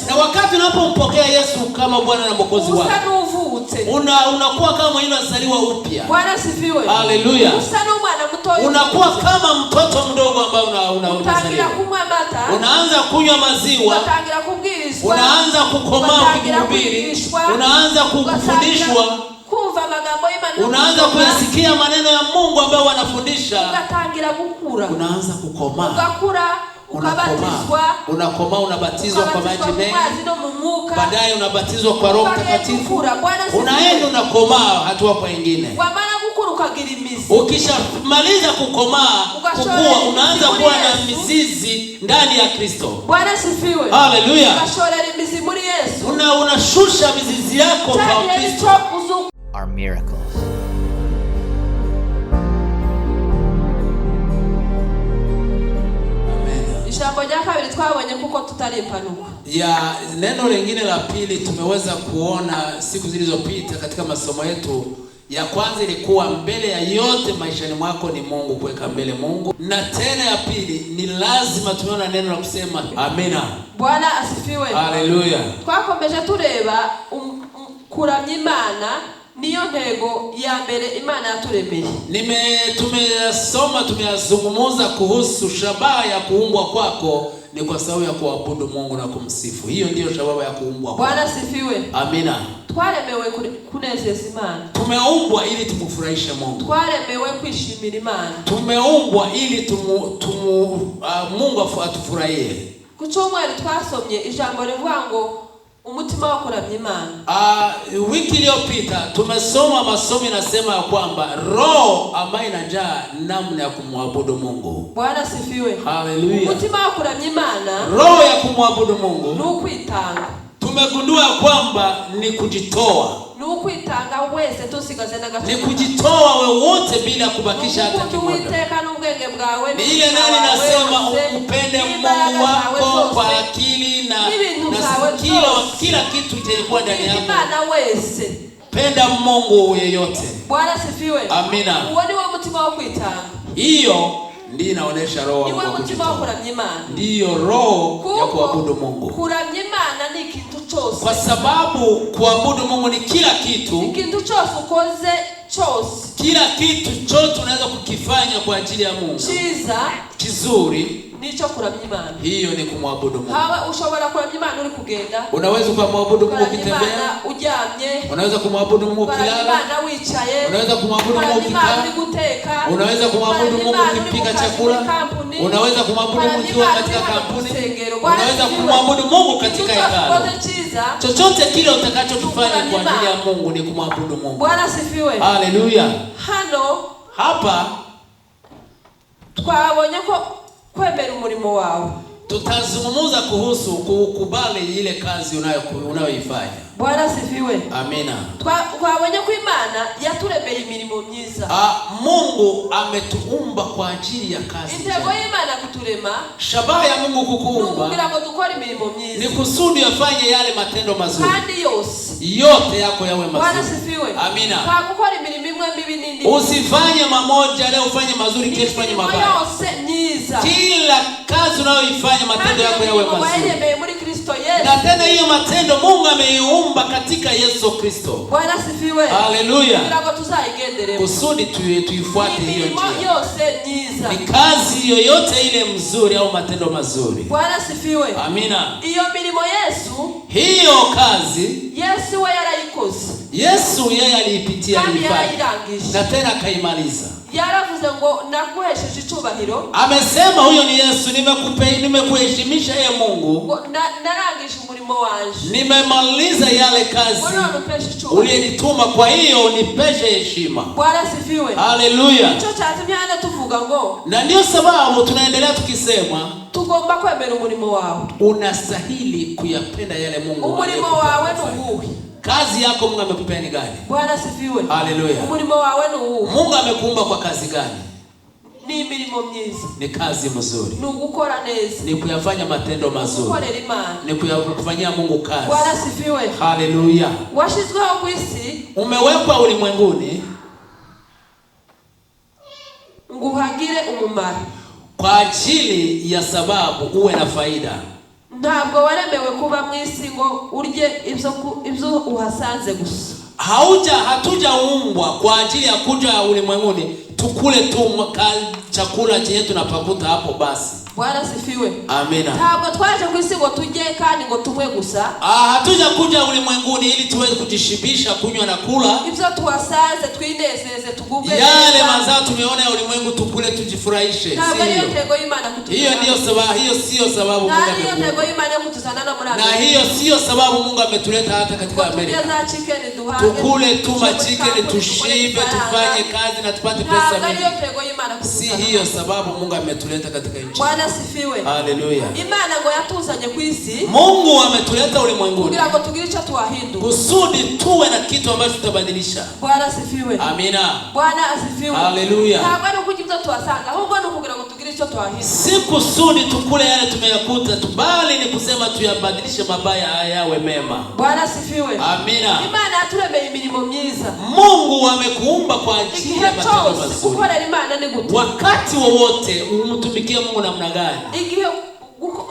Na wakati unapompokea Yesu kama Bwana na Mwokozi wako, unakuwa kama yule azaliwa upya. Bwana sifiwe. Haleluya. Unakuwa kama mtoto mdogo ambaye unazaliwa. Unaanza kunywa maziwa. Unaanza kukomaa kuhubiri. Unaanza kufundishwa. Unaanza kuyasikia maneno ya Mungu ambayo wanafundisha. Unaanza kukomaa. Unakomaa, unabatizwa kwa maji mengi. Baadaye unabatizwa kwa Roho Mtakatifu. Unaenda unakomaa hatua kwa nyingine. Ukishamaliza kukomaa, kukua, unaanza kuwa na mizizi ndani ya Kristo. Bwana sifiwe. Haleluya. Unashusha mizizi yako kwa Kristo. Are miracles. Ya neno lingine la pili tumeweza kuona siku zilizopita katika masomo yetu. Ya kwanza ilikuwa mbele ya yote maishani mwako ni Mungu, kuweka mbele Mungu. Na tena ya pili ni lazima tumeona neno la kusema amina. Bwana asifiwe. Haleluya. Twakomeje tureba kuramya Imana niyo ntego ya mbere Imana yaturemeye. Tumeyazungumza kuhusu shabaha ya kuumbwa kwako ni kwa sababu ya kuabudu Mungu na kumsifu. Hiyo ndiyo shabaha ya kuumbwa kwako. Bwana sifiwe. Amina. Twaremewe kunezeza Imana. Tumeumbwa ili tumfurahishe Mungu. Twaremewe kwishimira Imana. Tumeumbwa ili Mungu atufurahie. Kuchomwari twasomye ijambo rivuga ngo umutima wa kuramya Imana. Wiki iliyopita tumesoma masomo yanasema kwamba roho ambayo inajaa namna ya kumwabudu Mungu. Bwana sifiwe. Haleluya. Umutima wa kuramya Imana, roho ya kumwabudu Mungu ni ukwitanga. Tumegundua kwamba ni kujitoa. Nukwitanga wese tusigaze na gato. Ni kujitoa wewe wote bila kubakisha hata kimoja. Ni ile nani nasema upende Mungu wako kwa akili na kila kitu itakuwa ndani yako. Imana wese. Penda Mungu yeyote. Bwana sifiwe. Amina. Uone wa mutima wa kwitanga. Hiyo ndiyo inaonesha roho ya kuramya Imana. Ndiyo roho ya kuabudu Mungu. Kuramya Imana ni kitu chose. Kwa sababu kuabudu Mungu ni kila kitu. Ni kitu chose ukoze chose. Kila kitu chote unaweza kukifanya kwa ajili ya Mungu. Chiza, kizuri nicho kuramya Imana. Hiyo ni kumwabudu Mungu. Hawa ushobora kuramya Imana uri kugenda. Unaweza kumwabudu Mungu ukitembea. Ujamye. Unaweza kumwabudu Mungu ukilala. Unaweza kumwabudu Mungu ukikaa. Unaweza kumwabudu Mungu ukipika chakula. Unaweza kumwabudu Mungu ukiwa katika kampuni. Unaweza kumwabudu Mungu katika hekalu. Chochote kile utakachokifanya kwa ajili ya Mungu ni kumwabudu Mungu. Bwana sifiwe. Haleluya. Hapa twabonye ko kwemera umurimo wawe. Tutazungumza kuhusu kukubali ile kazi unayoifanya. Bwana sifiwe. Amina. Twabonye ko Imana yaturemeye imirimo myiza. Mungu ametuumba kwa ajili ya kazi. Intego y'Imana kuturema. Shabaha ya Mungu kukuumba. Nukugira ngo dukore imirimo myiza. Ni kusudi afanye yale matendo mazuri. Kandi yote yako yawe mazuri. Bwana sifiwe. Amina. Kwa gukora imirimo imwe mibi nindi. Usifanye mamoja leo ufanye mazuri kesho ufanye mabaya. Kila kazi unayoifanya matendo yako yawe mazuri. Na tena hiyo matendo Mungu ameiumba katika Yesu Kristo. Bwana sifiwe. Haleluya. Kusudi tuifuate hiyo njia. Ni kazi yoyote ile mzuri au matendo mazuri. Bwana sifiwe. Amina. Hiyo milimo Yesu. Hiyo kazi Yesu yarayikoze. Yesu yeye aliipitia alifanya. Na tena akaimaliza. Yaravuze ngo nakuhesheje icubahiro. Amesema huyo ni Yesu, nimekuheshimisha yeye Mungu. Narangije umurimo wanje. Nimemaliza yale kazi uliyenituma, kwa hiyo nipeshe heshima. Bwana sifiwe. Haleluya. Hicho chatumye hana tuvuga ngo. Na ndio sababu tunaendelea tukisema tugomba kwemera umurimo wawe. Unastahili kuyapenda yale Mungu. Umurimo wawe nuhuhi. Kazi yako Mungu amekupea ni gani? Bwana sifiwe. Haleluya. Umurimo wawe ni huu. Mungu amekuumba kwa kazi gani? Ni imirimo myiza. Ni kazi nzuri. Ni gukora neza. Ni kuyafanya matendo mazuri. Gukorera Imana. Ni kufanyia Mungu kazi. Bwana sifiwe. Haleluya. Washizweho ku isi. Umewekwa ulimwenguni nguhagire umumaro. Kwa ajili ya sababu uwe na faida. ntabwo waremewe kuba mwisi ngo urye ibyo uhasanze gusa. Hatujaumbwa kwa ajili ya kuja ulimwenguni tukule tu chakula chenye tunapakuta hapo basi. Bwana sifiwe. Amina. Ntabwo twaje kwisi ngo tujye kandi ngo tumwe gusa. Hatuja kuja ulimwenguni ili tuweze kujishibisha kunywa na kula. Ibyo tuwasanze twinezeze tugubwe. Yale mazao tumeona ya ulimwengu tukule tujifurahishe. Hiyo ndio sababu, hiyo sio sababu Mungu ametuleta. Na hiyo sio sababu Mungu ametuleta hata katika Amerika. Tukule tu chicken tushibe tufanye kazi na tupate pesa mingi. Si hiyo sababu Mungu ametuleta katika nchi. Bwana sifiwe. Haleluya. Imana ngo yatuzanye kwisi. Mungu ametuleta ulimwenguni kugira ngo tugire icyo tuwahindu. Kusudi tuwe na kitu ambacho tutabadilisha. Bwana sifiwe. Amina. Bwana asifiwe. Haleluya. Ntabwo ari ukujya tuwasanga ahubwo ni ukugira ngo tugire icyo tuwahindu. Si kusudi tukule yale tumeyakuta tu, bali ni kusema tuyabadilishe mabaya yawe mema. Bwana sifiwe. Amina. Imana yaturemeye imirimo myiza. Mungu amekuumba kwa ajili ya matendo mazuri. Wakati wowote umtumikie Mungu namna gani?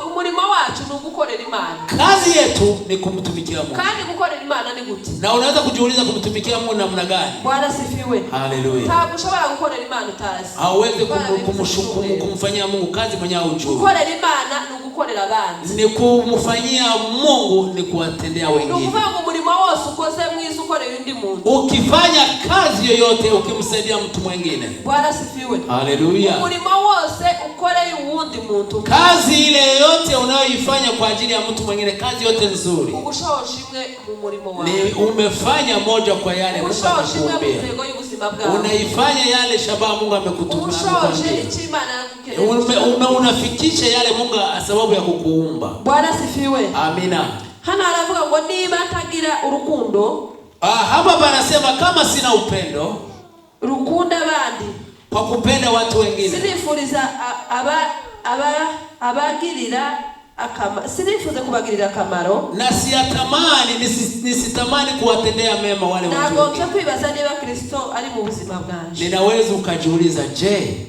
Umurimo wacu ni ugukorera Imana. Kazi yetu ni kumtumikia Mungu. Kandi gukorera Imana ni gute? Na unaweza kujiuliza kumtumikia Mungu namna gani? Bwana sifiwe. Haleluya. Ntabwo ushobora gukorera Imana utazi. Hauwezi kumfanyia Mungu kazi mwenye hujui. Gukorera Imana ni ugukorera abandi. Ni kumfanyia Mungu ni kuwatendea wengine. Ni kuvanga umurimo wose ukoze mwiza ukorera undi muntu. Ukifanya kazi yoyote ukimsaidia mtu mwingine. Bwana sifiwe. Haleluya. Umurimo wose ukoreye uwundi muntu. Kazi ile yote unayoifanya kwa ajili ya mtu mwingine, kazi yote nzuri. Ubushoboshimwe mu murimo wawe. Ni umefanya moja kwa yale Mungu amekuambia. Unaifanya yale shabaha Mungu amekutumia. Unafikisha yale Mungu sababu ya kukuumba. Bwana sifiwe. Amina. Hana aravuga ngo niba tagira urukundo. Hapa panasema kama sina upendo. Rukunda bandi. Kwa kupenda watu wengine. Sinifuriza abagirira sinifuza kubagirira akamaro. Na nisitamani kuwatendea mema wale watu wengine. Ntabwo kwibaza niba Kristo ari mu buzima bwanje. Ninaweza ukajiuliza, je,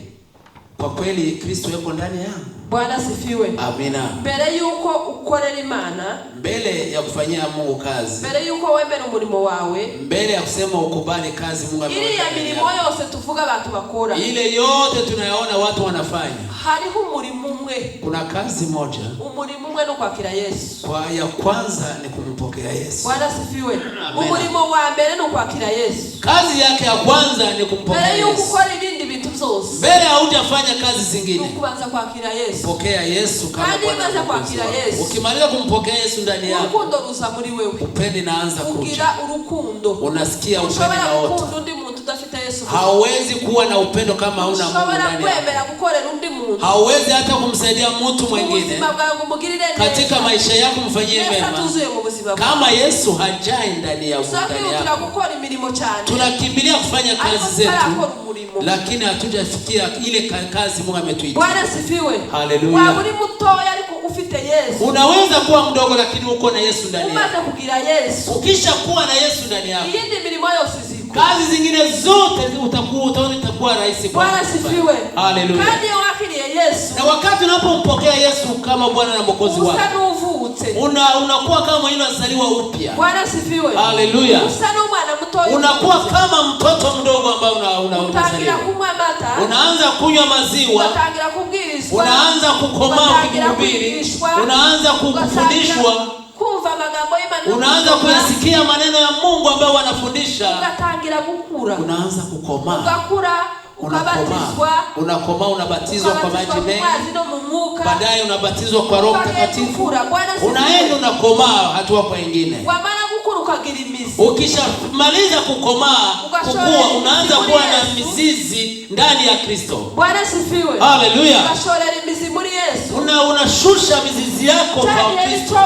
kwa kweli Kristo yuko ndani yangu? Bwana sifiwe. Amina. Mbere yuko ukorera Imana, mbele ya kufanyia Mungu kazi, mbere yuko wemera umurimo wawe, mbele ya kusema ukubali kazi Mungu ameweka, ili ya mirimo yose tuvuga abantu bakora, ile yote tunayaona watu wanafanya, hariho umurimo umwe. Kuna kazi moja, umurimo umwe no kwakira Yesu. Kwa ya kwanza ni kumpokea Yesu. Bwana sifiwe. Umurimo wa mbere no kwakira Yesu. Kazi yake ya kwanza ni kumpokea Yesu. Mbele ukukora ibindi bintu byose, mbele haujafanya kazi zingine, kuanza kwakira Yesu. Pokea Yesu kama Bwana. Kwakira Yesu. Ukimaliza kumpokea Yesu ndani yako, urukundo ruza muri wewe. Upendo inaanza kuja. Ugira urukundo. Unasikia upendo na wote. Urukundo ndi muntu udafite Yesu. Hauwezi kuwa na upendo kama hauna Mungu ndani yako. Hauwezi hata kumsaidia mtu mwingine katika maisha yako mfanyie mema kama Yesu hajai ndani ya yako. Tunakimbilia kufanya kazi zetu, lakini hatujafikia ile kazi Mungu ametuitia. Bwana sifiwe. Haleluya. Wa uri mutoya ariko ufite Yesu. Unaweza kuwa mdogo lakini uko na Yesu ndani yako. Umaze kugira Yesu. Ukisha kuwa na Yesu ndani yako, yindi mirimo yose ziko. Kazi zingine zote utakuwa rahisi kwa. Bwana sifiwe. Haleluya. Kandi wakili Yesu. Na wakati unapompokea Yesu kama Bwana na Mwokozi wako, unakuwa kama mwenye unazaliwa upya. Bwana sifiwe. Haleluya. Unakuwa kama mtoto mdogo ambaye unazaliwa. Unaanza kunywa maziwa. Unaanza kukomaa ukihubiri. Unaanza kufundishwa. Unaanza kuyasikia maneno ya Mungu ambayo wanafundisha. Unaanza kukomaa. Unakomaa, unabatizwa kwa maji mengi. Baadaye unabatizwa kwa Roho Mtakatifu. Unaenda unakomaa hatua kwa nyingine. Ukishamaliza kukomaa, kukua, unaanza kuwa na mizizi ndani ya Kristo. Bwana sifiwe. Haleluya. Unashorera imizi muri Yesu. Unashusha mizizi yako kwa Kristo.